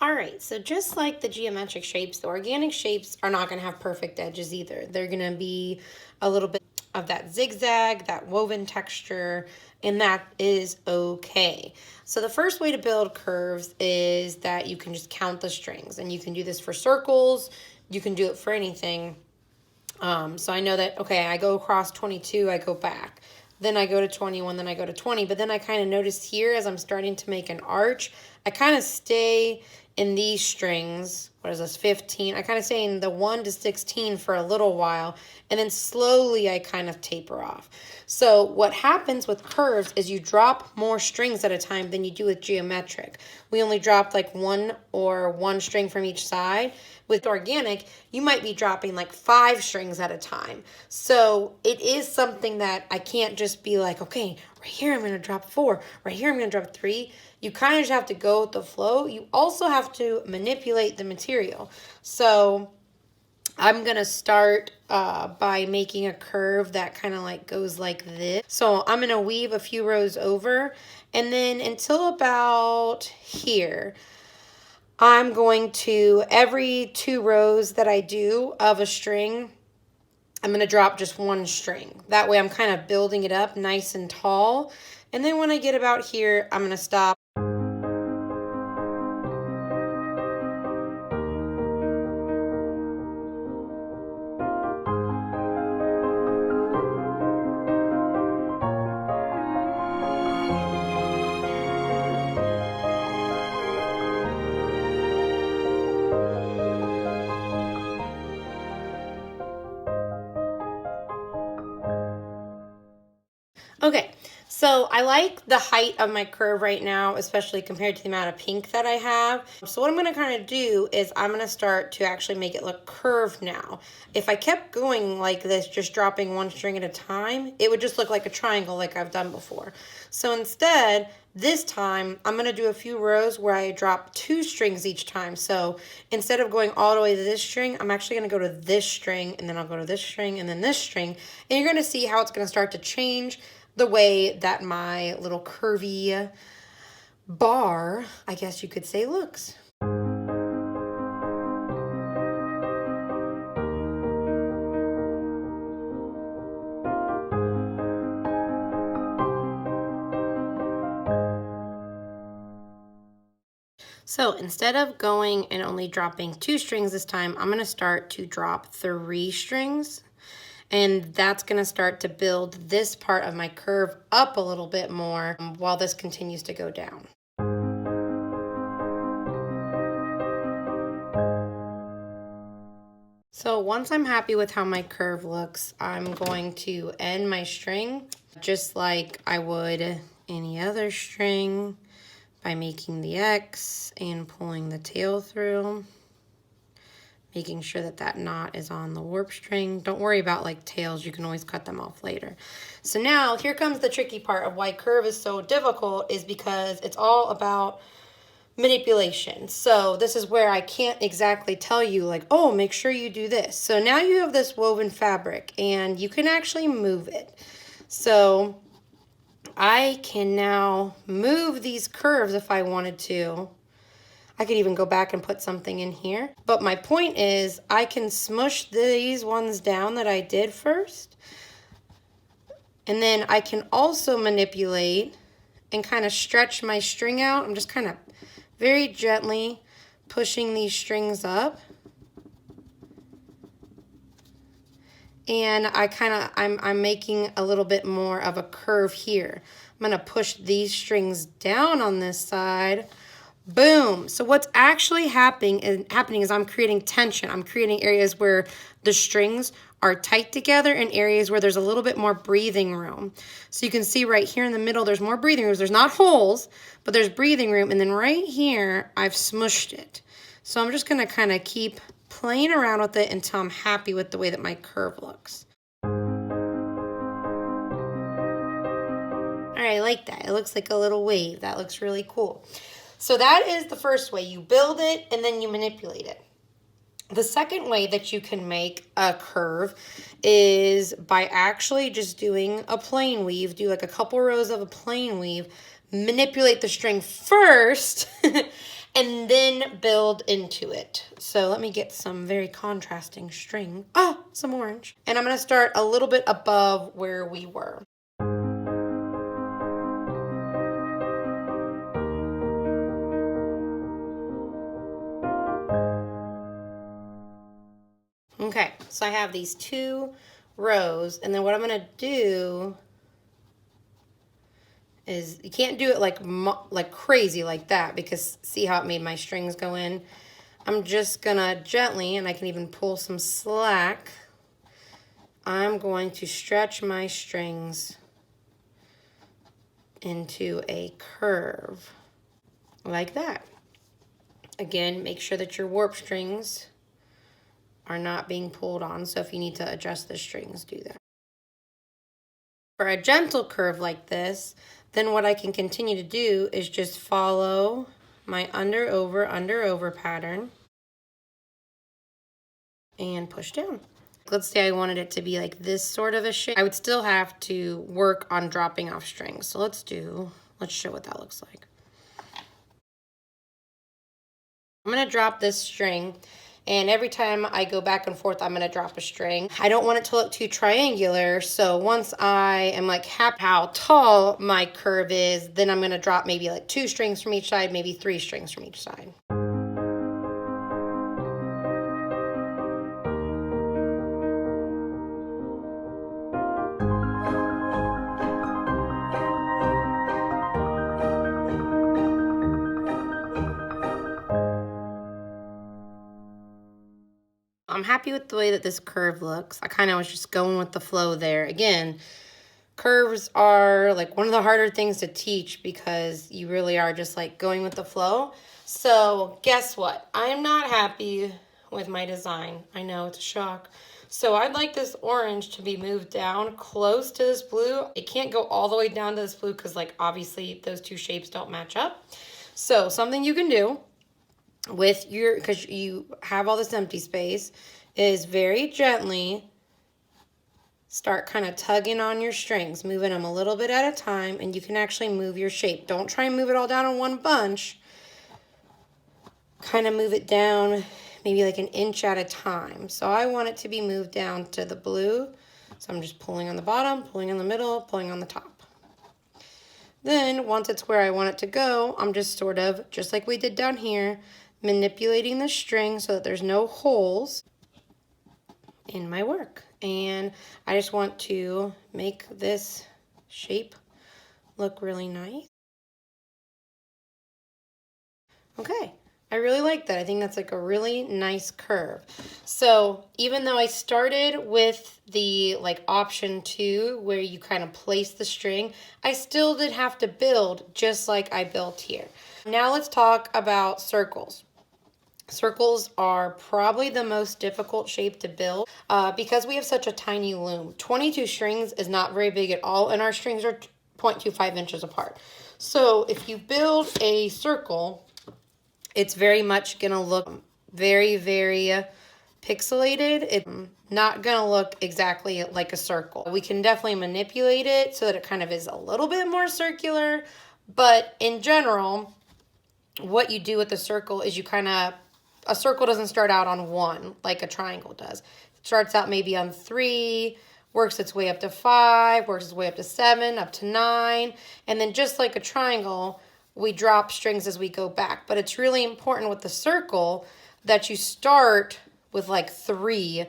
All right, so just like the geometric shapes, the organic shapes are not going to have perfect edges either. They're going to be a little bit of that zigzag, that woven texture, and that is okay. So the first way to build curves is that you can just count the strings, and you can do this for circles, you can do it for anything. So I know that, okay, I go across 22, I go back. Then I go to 21, then I go to 20. But then I kind of notice here as I'm starting to make an arch, I kind of stay in these strings. What is this, 15? I kind of stay in the 1 to 16 for a little while. And then slowly I kind of taper off. So what happens with curves is you drop more strings at a time than you do with geometric. We only drop like one string from each side. With organic, you might be dropping like 5 strings at a time. So it is something that I can't just be like, okay, right here I'm going to drop 4, right here I'm going to drop 3. You kind of just have to go with the flow. You also have to manipulate the material. So I'm going to start by making a curve that kind of like goes like this. So I'm going to weave a few rows over, and then until about here, I'm going to, every 2 rows that I do of a string, I'm going to drop just 1 string. That way I'm kind of building it up nice and tall. And then when I get about here, I'm going to stop. Okay, so I like the height of my curve right now, especially compared to the amount of pink that I have. So what I'm going to kind of do is I'm going to start to actually make it look curved now. If I kept going like this, just dropping 1 string at a time, it would just look like a triangle like I've done before. So instead, this time, I'm going to do a few rows where I drop 2 strings each time. So instead of going all the way to this string, I'm actually going to go to this string, and then I'll go to this string, and then this string. And you're going to see how it's going to start to change the way that my little curvy bar, I guess you could say, looks. So instead of going and only dropping 2 strings this time, I'm going to start to drop 3 strings. And that's going to start to build this part of my curve up a little bit more while this continues to go down. So once I'm happy with how my curve looks, I'm going to end my string just like I would any other string by making the X and pulling the tail through. Making sure that that knot is on the warp string. Don't worry about like tails, you can always cut them off later. So now here comes the tricky part of why curve is so difficult, is because it's all about manipulation. So this is where I can't exactly tell you like, oh, make sure you do this. So now you have this woven fabric and you can actually move it. So I can now move these curves if I wanted to. I could even go back and put something in here. But my point is I can smush these ones down that I did first. And then I can also manipulate and kind of stretch my string out. I'm just kind of very gently pushing these strings up. And I'm making a little bit more of a curve here. I'm going to push these strings down on this side. Boom. So what's actually happening is I'm creating tension. I'm creating areas where the strings are tight together and areas where there's a little bit more breathing room. So you can see right here in the middle, there's more breathing rooms. There's not holes, but there's breathing room. And then right here, I've smushed it. So I'm just going to kind of keep playing around with it until I'm happy with the way that my curve looks. All right, I like that. It looks like a little wave. That looks really cool. So that is the first way. You build it and then you manipulate it. The second way that you can make a curve is by actually just doing a plain weave. Do like a couple rows of a plain weave, manipulate the string first, and then build into it. So let me get some very contrasting string. Oh, some orange. And I'm gonna start a little bit above where we were. Okay, so I have these 2 rows, and then what I'm gonna do is, you can't do it like crazy like that, because see how it made my strings go in? I'm just gonna gently, and I can even pull some slack, I'm going to stretch my strings into a curve like that. Again, make sure that your warp strings are not being pulled on, so if you need to adjust the strings, do that. For a gentle curve like this, then what I can continue to do is just follow my under, over pattern and push down. Let's say I wanted it to be like this sort of a shape. I would still have to work on dropping off strings. So let's show what that looks like. I'm gonna drop this string, and every time I go back and forth, I'm gonna drop a string. I don't want it to look too triangular, so once I am like happy how tall my curve is, then I'm gonna drop maybe like 2 strings from each side, maybe 3 strings from each side. I'm happy with the way that this curve looks. I kind of was just going with the flow there. Again, curves are like one of the harder things to teach, because you really are just like going with the flow. So guess what? I am not happy with my design. I know, it's a shock. So I'd like this orange to be moved down close to this blue. It can't go all the way down to this blue, because like obviously those 2 shapes don't match up. So something you can do with your, because you have all this empty space, is very gently start kind of tugging on your strings, moving them a little bit at a time, and you can actually move your shape. Don't try and move it all down in one bunch. Kind of move it down maybe like an inch at a time. So I want it to be moved down to the blue. So I'm just pulling on the bottom, pulling in the middle, pulling on the top. Then once it's where I want it to go, I'm just sort of, just like we did down here, manipulating the string so that there's no holes in my work. And I just want to make this shape look really nice. Okay, I really like that. I think that's like a really nice curve. So even though I started with the like option 2 where you kind of place the string, I still did have to build just like I built here. Now let's talk about circles. Circles are probably the most difficult shape to build because we have such a tiny loom. 22 strings is not very big at all, and our strings are 0.25 inches apart. So if you build a circle, it's very much gonna look very, very pixelated. It's not gonna look exactly like a circle. We can definitely manipulate it so that it kind of is a little bit more circular, but in general, what you do with the circle is you kind of, a circle doesn't start out on 1 like a triangle does. It starts out maybe on 3, works its way up to 5, works its way up to 7, up to 9, and then just like a triangle, we drop strings as we go back. But it's really important with the circle that you start with like 3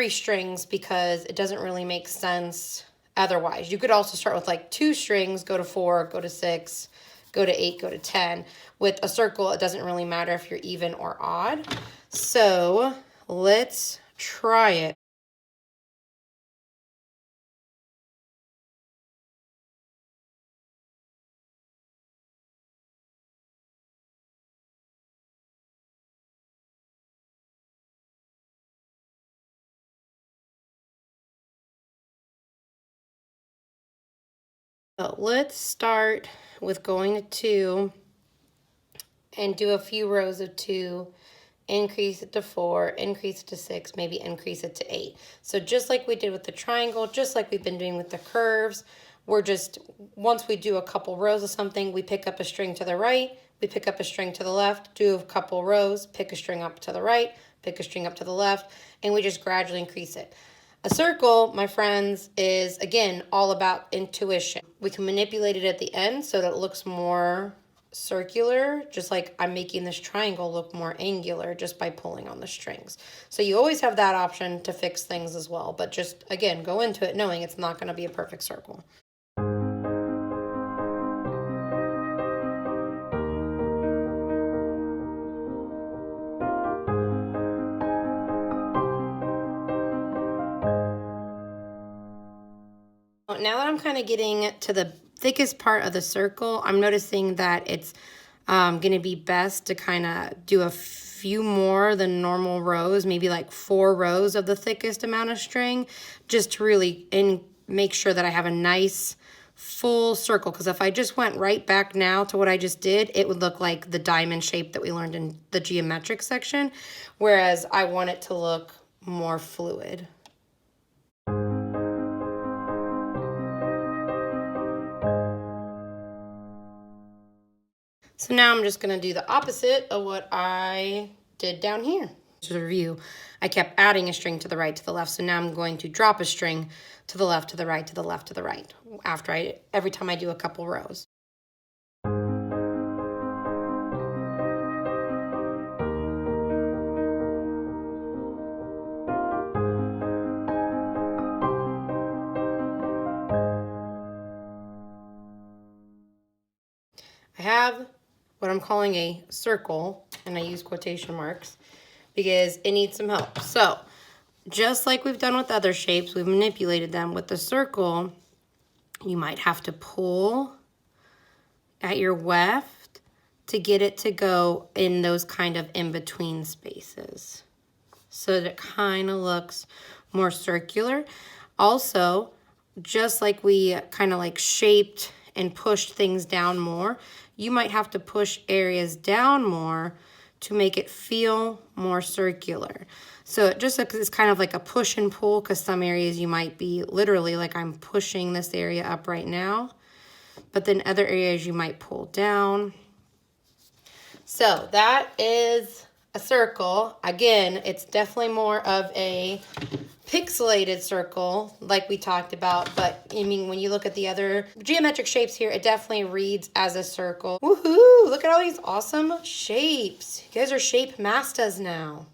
strings, because it doesn't really make sense otherwise. You could also start with like 2 strings, go to 4, go to 6, go to 8, go to 10. With a circle, it doesn't really matter if you're even or odd. So let's try it. So let's start with going to 2 and do a few rows of 2, increase it to 4, increase it to 6, maybe increase it to 8. So just like we did with the triangle, just like we've been doing with the curves, we're just, once we do a couple rows of something, we pick up a string to the right, we pick up a string to the left, do a couple rows, pick a string up to the right, pick a string up to the left, and we just gradually increase it. A circle, my friends, is, again, all about intuition. We can manipulate it at the end so that it looks more circular, just like I'm making this triangle look more angular just by pulling on the strings. So you always have that option to fix things as well, but just, again, go into it knowing it's not going to be a perfect circle. Now that I'm kind of getting to the thickest part of the circle, I'm noticing that it's going to be best to kind of do a few more than normal rows, maybe like 4 rows of the thickest amount of string, just to really make sure that I have a nice full circle. Because if I just went right back now to what I just did, it would look like the diamond shape that we learned in the geometric section, whereas I want it to look more fluid. So now I'm just going to do the opposite of what I did down here. To review, I kept adding a string to the right, to the left. So now I'm going to drop a string to the left, to the right, to the left, to the right, every time I do a couple rows. I have what I'm calling a circle, and I use quotation marks because it needs some help. So just like we've done with other shapes, we've manipulated them. With the circle, you might have to pull at your weft to get it to go in those kind of in-between spaces so that it kind of looks more circular. Also, just like we kind of like shaped and pushed things down more, you might have to push areas down more to make it feel more circular. So it just is kind of like a push and pull, because some areas you might be literally like I'm pushing this area up right now, but then other areas you might pull down. So that is a circle. Again, it's definitely more of a pixelated circle like we talked about, but I mean, when you look at the other geometric shapes here, it definitely reads as a circle. Woohoo! Look at all these awesome shapes. You guys are shape masters now.